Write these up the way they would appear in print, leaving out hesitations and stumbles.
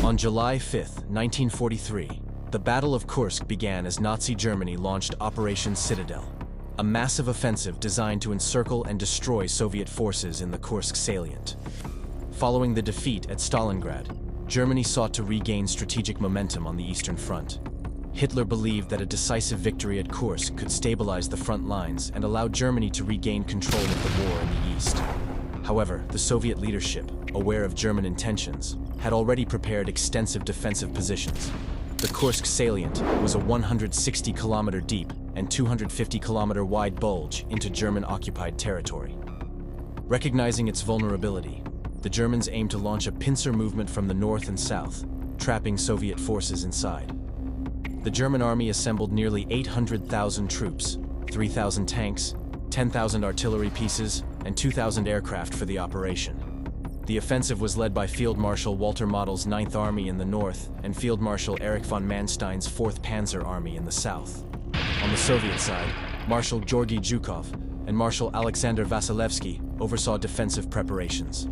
On July 5, 1943, the Battle of Kursk began as Nazi Germany launched Operation Citadel, a massive offensive designed to encircle and destroy Soviet forces in the Kursk salient. Following the defeat at Stalingrad, Germany sought to regain strategic momentum on the Eastern Front. Hitler believed that a decisive victory at Kursk could stabilize the front lines and allow Germany to regain control of the war in the East. However, the Soviet leadership, aware of German intentions, had already prepared extensive defensive positions. The Kursk salient was a 160-kilometer deep and 250-kilometer wide bulge into German-occupied territory. Recognizing its vulnerability, the Germans aimed to launch a pincer movement from the north and south, trapping Soviet forces inside. The German army assembled nearly 800,000 troops, 3,000 tanks, 10,000 artillery pieces, and 2,000 aircraft for the operation. The offensive was led by Field Marshal Walter Model's 9th Army in the north and Field Marshal Erich von Manstein's 4th Panzer Army in the south. On the Soviet side, Marshal Georgy Zhukov and Marshal Alexander Vasilevsky oversaw defensive preparations.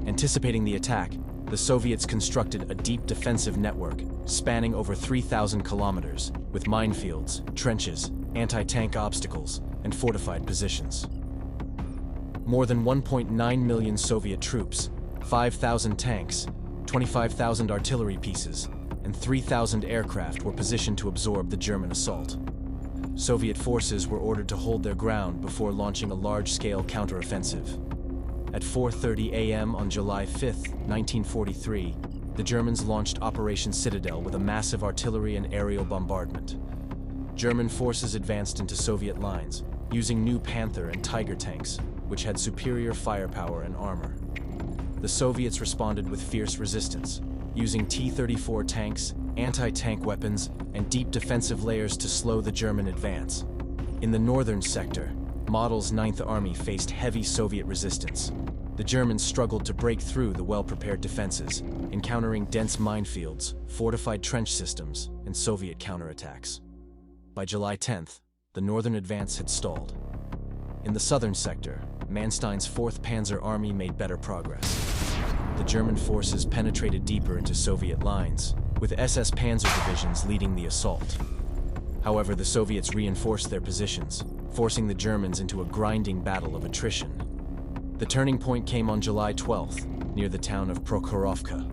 Anticipating the attack, the Soviets constructed a deep defensive network spanning over 3,000 kilometers, with minefields, trenches, anti-tank obstacles, and fortified positions. More than 1.9 million Soviet troops, 5,000 tanks, 25,000 artillery pieces, and 3,000 aircraft were positioned to absorb the German assault. Soviet forces were ordered to hold their ground before launching a large-scale counteroffensive. At 4:30 a.m. on July 5, 1943, the Germans launched Operation Citadel with a massive artillery and aerial bombardment. German forces advanced into Soviet lines, using new Panther and Tiger tanks, which had superior firepower and armor. The Soviets responded with fierce resistance, using T-34 tanks, anti-tank weapons, and deep defensive layers to slow the German advance. In the northern sector, Model's 9th Army faced heavy Soviet resistance. The Germans struggled to break through the well-prepared defenses, encountering dense minefields, fortified trench systems, and Soviet counterattacks. By July 10th, the northern advance had stalled. In the southern sector, Manstein's 4th Panzer Army made better progress. The German forces penetrated deeper into Soviet lines, with SS Panzer divisions leading the assault. However, the Soviets reinforced their positions, forcing the Germans into a grinding battle of attrition. The turning point came on July 12th, near the town of Prokhorovka,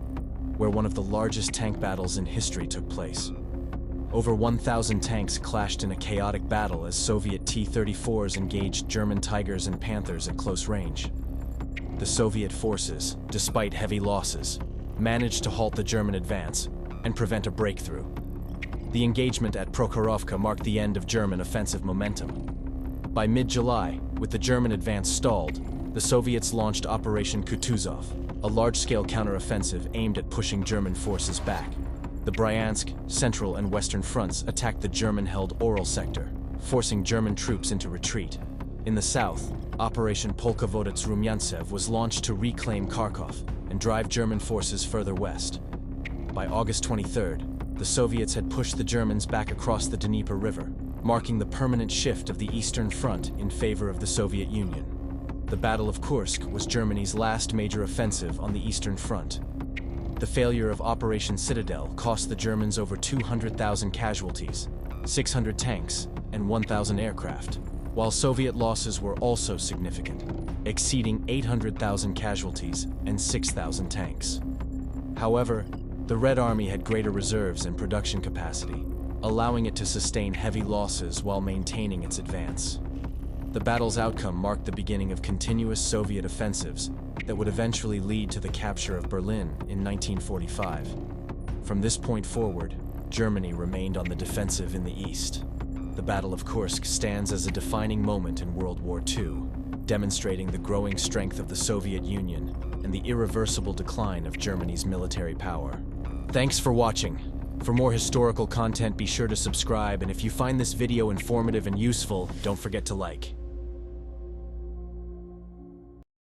where one of the largest tank battles in history took place. Over 1,000 tanks clashed in a chaotic battle as Soviet T-34s engaged German Tigers and Panthers at close range. The Soviet forces, despite heavy losses, managed to halt the German advance and prevent a breakthrough. The engagement at Prokhorovka marked the end of German offensive momentum. By mid-July, with the German advance stalled, the Soviets launched Operation Kutuzov, a large-scale counteroffensive aimed at pushing German forces back. The Bryansk, Central, and Western fronts attacked the German-held Oral sector, forcing German troops into retreat. In the south, Operation Polkovodets Rumyantsev was launched to reclaim Kharkov and drive German forces further west. By August 23rd, the Soviets had pushed the Germans back across the Dnieper River, marking the permanent shift of the Eastern Front in favor of the Soviet Union. The Battle of Kursk was Germany's last major offensive on the Eastern Front. The failure of Operation Citadel cost the Germans over 200,000 casualties, 600 tanks, and 1,000 aircraft, while Soviet losses were also significant, exceeding 800,000 casualties and 6,000 tanks. However, the Red Army had greater reserves and production capacity, allowing it to sustain heavy losses while maintaining its advance. The battle's outcome marked the beginning of continuous Soviet offensives that would eventually lead to the capture of Berlin in 1945. From this point forward, Germany remained on the defensive in the east. The Battle of Kursk stands as a defining moment in World War II, demonstrating the growing strength of the Soviet Union and the irreversible decline of Germany's military power. Thanks for watching. For more historical content, be sure to subscribe, and if you find this video informative and useful, don't forget to like.